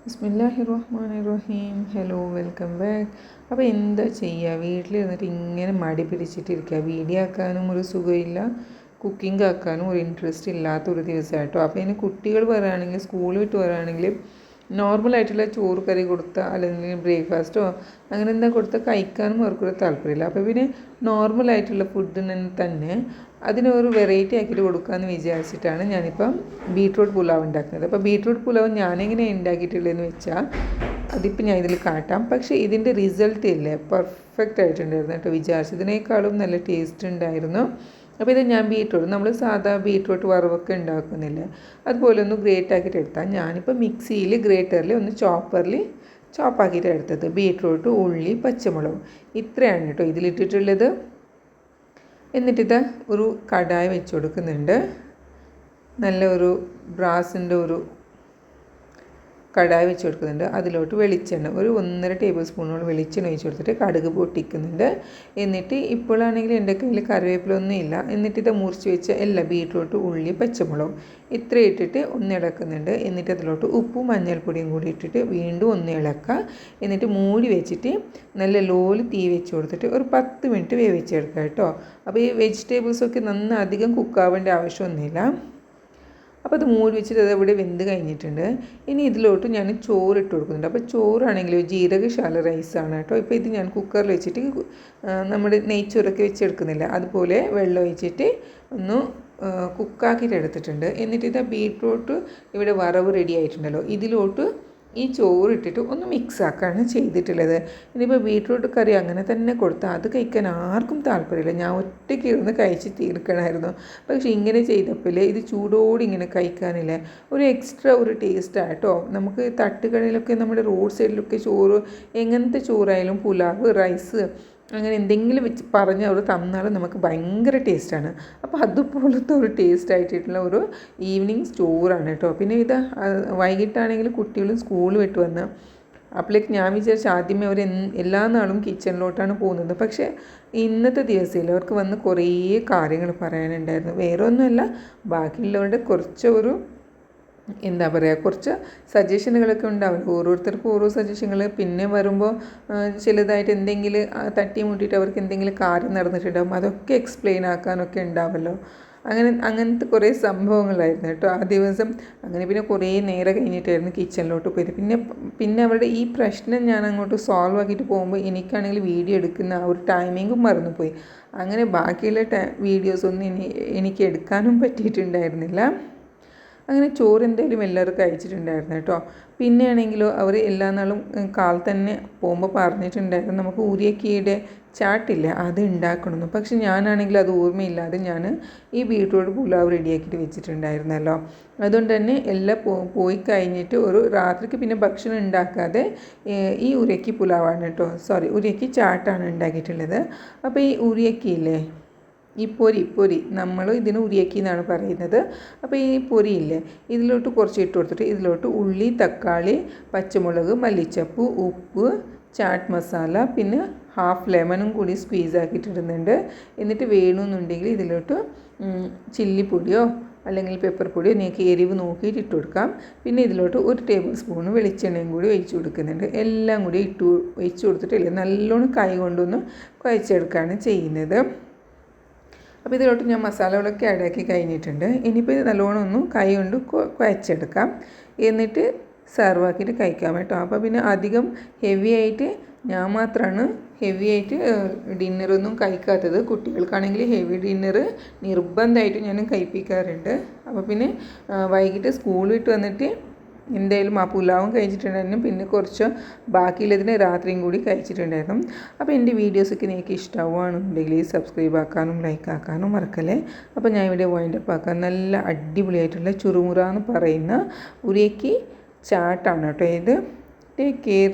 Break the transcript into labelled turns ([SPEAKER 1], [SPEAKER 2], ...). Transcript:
[SPEAKER 1] ബിസ്മില്ലാഹിർ റഹ്മാനിർ റഹീം. Hello, welcome back. അപ്പോൾ എന്താ ചെയ്യുക, വീട്ടിലിരുന്നിട്ട് ഇങ്ങനെ മടി പിടിച്ചിട്ടിരിക്കുക. വീഡിയോ ആക്കാനും ഒരു സുഖമില്ല, കുക്കിംഗ് ആക്കാനും ഒരു ഇൻട്രസ്റ്റ് ഇല്ലാത്തൊരു ദിവസമായിട്ടോ. അപ്പോൾ ഇനി കുട്ടികൾ പറയുകയാണെങ്കിൽ, സ്കൂൾ വിട്ട് പറയുകയാണെങ്കിൽ നോർമലായിട്ടുള്ള ചോറ് കറി കൊടുത്താൽ അല്ലെങ്കിൽ ബ്രേക്ക്ഫാസ്റ്റോ അങ്ങനെ എന്താ കൊടുത്താൽ കഴിക്കാനും അവർക്കൊരു താല്പര്യമില്ല. അപ്പോൾ പിന്നെ നോർമലായിട്ടുള്ള ഫുഡിന് തന്നെ അതിനൊരു വെറൈറ്റി ആക്കിയിട്ട് കൊടുക്കാമെന്ന് വിചാരിച്ചിട്ടാണ് ഞാനിപ്പം ബീട്രൂട്ട് പുലാവ് ഉണ്ടാക്കുന്നത്. അപ്പോൾ ബീട്രൂട്ട് പുലാവ് ഞാനെങ്ങനെ ഉണ്ടാക്കിയിട്ടുള്ളതെന്ന് വെച്ചാൽ അതിപ്പോൾ ഞാൻ ഇതിൽ കാട്ടാം. പക്ഷേ ഇതിൻ്റെ റിസൾട്ട് ഇല്ലേ, പെർഫെക്റ്റ് ആയിട്ടുണ്ടായിരുന്നു കേട്ടോ. വിചാരിച്ചതിനേക്കാളും നല്ല ടേസ്റ്റ് ഉണ്ടായിരുന്നു. അപ്പോൾ ഇത് ഞാൻ നമ്മൾ സാധാ ബീട്രൂട്ട് വറവൊക്കെ ഉണ്ടാക്കുന്നില്ലേ, അതുപോലെ ഒന്ന് ഗ്രേറ്റ് ആക്കിയിട്ട് എടുത്താൽ, ഞാനിപ്പോൾ മിക്സിയിൽ ഗ്രേറ്ററിൽ ഒന്ന് ചോപ്പാക്കിയിട്ട് എടുത്തത്. ബീട്രൂട്ട്, ഉള്ളി, പച്ചമുളക് ഇത്രയാണ് കേട്ടോ ഇതിലിട്ടിട്ടുള്ളത്. എന്നിട്ടിത് ഒരു കടായി വെച്ച് കൊടുക്കുന്നുണ്ട്. നല്ല ഒരു ബ്രാസിൻ്റെ ഒരു കടായി വെച്ച് കൊടുക്കുന്നുണ്ട്. അതിലോട്ട് വെളിച്ചെണ്ണ ഒരു 1.5 ടേബിൾ സ്പൂണോളം വെളിച്ചെണ്ണ ഒഴിച്ച് കൊടുത്തിട്ട് കടുക് പൊട്ടിക്കുന്നുണ്ട്. എന്നിട്ട് ഇപ്പോഴാണെങ്കിൽ എൻ്റെ കയ്യിൽ കറിവേപ്പിലൊന്നും ഇല്ല. എന്നിട്ട് മുറിച്ച് വെച്ച എല്ലാ ബീട്രൂട്ട്, ഉള്ളി, പച്ചമുളകും ഇത്ര ഇട്ടിട്ട് ഒന്ന് ഇളക്കുന്നുണ്ട്. എന്നിട്ട് അതിലോട്ട് ഉപ്പും മഞ്ഞൾപ്പൊടിയും കൂടി ഇട്ടിട്ട് വീണ്ടും ഒന്ന് ഇളക്കുക. എന്നിട്ട് മൂടി വെച്ചിട്ട് നല്ല ലോയിൽ തീ വെച്ച് കൊടുത്തിട്ട് ഒരു 10 മിനിറ്റ് വേവിച്ചെടുക്കുക കേട്ടോ. അപ്പോൾ ഈ വെജിറ്റബിൾസൊക്കെ നന്നായി അധികം കുക്കാവേണ്ട ആവശ്യമൊന്നുമില്ല. അപ്പോൾ അത് മൂടി വെച്ചിട്ട് അത് ഇവിടെ വെന്ത് കഴിഞ്ഞിട്ടുണ്ട്. ഇനി ഇതിലോട്ട് ഞാൻ ചോറ് ഇട്ട് കൊടുക്കുന്നുണ്ട്. അപ്പോൾ ചോറാണെങ്കിൽ ജീരകശാല റൈസാണ് കേട്ടോ. ഇപ്പോൾ ഇത് ഞാൻ കുക്കറിൽ വെച്ചിട്ട് നമ്മുടെ നെയ്ച്ചോറൊക്കെ വെച്ചെടുക്കുന്നില്ല, അതുപോലെ വെള്ളം ഒഴിച്ചിട്ട് ഒന്ന് കുക്കാക്കിയിട്ട് എടുത്തിട്ടുണ്ട്. എന്നിട്ട് ഇത് ബീട്രൂട്ട് ഇവിടെ വറവ് റെഡി ആയിട്ടുണ്ടല്ലോ, ഇതിലോട്ട് ഈ ചോറിട്ടിട്ട് ഒന്ന് മിക്സ് ആക്കുകയാണ് ചെയ്തിട്ടുള്ളത്. ഇനിയിപ്പോൾ ബീട്രൂട്ട് കറി അങ്ങനെ തന്നെ കൊടുത്താൽ അത് കഴിക്കാൻ ആർക്കും താല്പര്യമില്ല. ഞാൻ ഒറ്റയ്ക്ക് ഇരുന്ന് കഴിച്ച് തീർക്കണമായിരുന്നു. പക്ഷേ ഇങ്ങനെ ചെയ്തപ്പോൾ ഇത് ചൂടോടെ ഇങ്ങനെ കഴിക്കാനില്ലേ ഒരു എക്സ്ട്രാ ഒരു ടേസ്റ്റായിട്ടോ. നമുക്ക് തട്ടുകടയിലൊക്കെ നമ്മുടെ റോഡ് സൈഡിലൊക്കെ ചോറ് എങ്ങനത്തെ ചോറായാലും പുലാവ്, റൈസ് അങ്ങനെ എന്തെങ്കിലും വെച്ച് പറഞ്ഞ് അവർ തന്നാലും നമുക്ക് ഭയങ്കര ടേസ്റ്റാണ്. അപ്പോൾ അതുപോലത്തെ ഒരു ടേസ്റ്റ് ആയിട്ടുള്ള ഒരു ഈവനിങ് ചോറാണ് കേട്ടോ. പിന്നെ ഇത് വൈകിട്ടാണെങ്കിൽ കുട്ടികളും സ്കൂൾ വിട്ട് വന്ന് അപ്പോഴേക്ക് ഞാൻ വിചാരിച്ചു ആദ്യമേ അവർ എല്ലാ നാളും കിച്ചണിലോട്ടാണ് പോകുന്നത്. പക്ഷേ ഇന്നത്തെ ദിവസത്തിൽ അവർക്ക് വന്ന് കുറേ കാര്യങ്ങൾ പറയാനുണ്ടായിരുന്നു. വേറെ ഒന്നുമല്ല, ബാക്കിയുള്ളവരുടെ എന്താ പറയുക, കുറച്ച് സജഷനുകളൊക്കെ ഉണ്ടാവും. ഓരോരുത്തർക്കും ഓരോ സജഷനുകൾ. പിന്നെ വരുമ്പോൾ ചിലതായിട്ട് എന്തെങ്കിലും തട്ടി മുട്ടിയിട്ട് അവർക്ക് എന്തെങ്കിലും കാര്യം നടന്നിട്ടുണ്ടാകും, അതൊക്കെ എക്സ്പ്ലെയിൻ ആക്കാനൊക്കെ ഉണ്ടാവുമല്ലോ. അങ്ങനത്തെ കുറേ സംഭവങ്ങളായിരുന്നു കേട്ടോ ആ ദിവസം. അങ്ങനെ പിന്നെ കുറേ നേരം കഴിഞ്ഞിട്ടായിരുന്നു കിച്ചണിലോട്ട് പോയത്. പിന്നെ അവരുടെ ഈ പ്രശ്നം ഞാൻ അങ്ങോട്ട് സോൾവ് ആക്കിയിട്ട് പോകുമ്പോൾ എനിക്കാണെങ്കിൽ വീഡിയോ എടുക്കുന്ന ആ ഒരു ടൈമിങ്ങും മറന്നുപോയി. അങ്ങനെ ബാക്കിയുള്ള വീഡിയോസൊന്നും എനിക്ക് എടുക്കാനും പറ്റിയിട്ടുണ്ടായിരുന്നില്ല. അങ്ങനെ ചോറ് എന്തായാലും എല്ലാവരും കഴിച്ചിട്ടുണ്ടായിരുന്നു കേട്ടോ. പിന്നെയാണെങ്കിലോ അവർ എല്ലാ നാളും തന്നെ പോകുമ്പോൾ പറഞ്ഞിട്ടുണ്ടായിരുന്നു നമുക്ക് ഊരിയക്കീയുടെ ചാട്ടില്ല അത് ഉണ്ടാക്കണമെന്ന്. പക്ഷെ ഞാനാണെങ്കിൽ അത് ഓർമ്മയില്ലാതെ ഞാൻ ഈ ബീട്രൂട്ട് പുലാവ് റെഡിയാക്കിയിട്ട് വെച്ചിട്ടുണ്ടായിരുന്നല്ലോ. അതുകൊണ്ട് തന്നെ എല്ലാം പോയി കഴിഞ്ഞിട്ട് ഒരു രാത്രിക്ക് പിന്നെ ഭക്ഷണം ഉണ്ടാക്കാതെ ഈ ഉരക്കി പുലാവാണ് കേട്ടോ, ഉരക്കി ചാട്ടാണ് ഉണ്ടാക്കിയിട്ടുള്ളത്. അപ്പോൾ ഈ ഉരക്കിയില്ലേ, ഈ പൊരി നമ്മൾ ഇതിന് ഉരിയക്കി എന്നാണ് പറയുന്നത്. അപ്പോൾ ഈ പൊരിയില്ലേ, ഇതിലോട്ട് കുറച്ച് ഇട്ട് കൊടുത്തിട്ട് ഇതിലോട്ട് ഉള്ളി, തക്കാളി, പച്ചമുളക്, മല്ലിച്ചപ്പ്, ഉപ്പ്, ചാട്ട് മസാല, പിന്നെ ഹാഫ് ലെമണും കൂടി സ്ക്വീസ് ആക്കിയിട്ടിടുന്നുണ്ട്. എന്നിട്ട് വേണമെന്നുണ്ടെങ്കിൽ ഇതിലോട്ട് ചില്ലിപ്പൊടിയോ അല്ലെങ്കിൽ പെപ്പർ പൊടിയോ നിങ്ങൾക്ക് എരിവ് നോക്കിയിട്ട് ഇട്ട് കൊടുക്കാം. പിന്നെ ഇതിലോട്ട് 1 ടേബിൾ സ്പൂൺ വെളിച്ചെണ്ണയും കൂടി ഒഴിച്ച് കൊടുക്കുന്നുണ്ട്. എല്ലാം കൂടി ഒഴിച്ച് കൊടുത്തിട്ടില്ല, നല്ലോണം കൈ കൊണ്ടൊന്ന് കുഴച്ചെടുക്കുകയാണ് ചെയ്യുന്നത്. അപ്പോൾ ഇതിലോട്ട് ഞാൻ മസാലകളൊക്കെ ആഡാക്കി കഴിഞ്ഞിട്ടുണ്ട്. ഇനിയിപ്പോൾ ഇത് നല്ലോണം ഒന്ന് കൈ കൊണ്ട് കുഴച്ചെടുക്കാം. എന്നിട്ട് സെർവ് ആക്കിയിട്ട് കഴിക്കാം കേട്ടോ. അപ്പോൾ പിന്നെ അധികം ഹെവി ആയിട്ട് ഞാൻ മാത്രമാണ് ഹെവി ആയിട്ട് ഡിന്നറൊന്നും കഴിക്കാത്തത്. കുട്ടികൾക്കാണെങ്കിൽ ഹെവി ഡിന്നർ നിർബന്ധമായിട്ട് ഞാൻ കഴിപ്പിക്കാറുണ്ട്. അപ്പോൾ പിന്നെ വൈകിട്ട് സ്കൂൾ വിട്ട് വന്നിട്ട് എന്തായാലും ആ പുലാവും കഴിച്ചിട്ടുണ്ടായിരുന്നു. പിന്നെ കുറച്ച് ബാക്കിയുള്ളതിന് രാത്രിയും കൂടി കഴിച്ചിട്ടുണ്ടായിരുന്നു. അപ്പോൾ എൻ്റെ വീഡിയോസൊക്കെ നിങ്ങൾക്ക് ഇഷ്ടമാവുകയാണെന്നുണ്ടെങ്കിൽ സബ്സ്ക്രൈബ് ആക്കാനും ലൈക്ക് ആക്കാനും മറക്കല്ലേ. അപ്പോൾ ഞാൻ ഇവിടെ വൈൻഡപ്പ് ആക്കാൻ നല്ല അടിപൊളിയായിട്ടുള്ള ചുറുമുറ എന്ന് പറയുന്ന ഉരക്കി ചാട്ടാണ് കേട്ടോ ഇത്. Take care.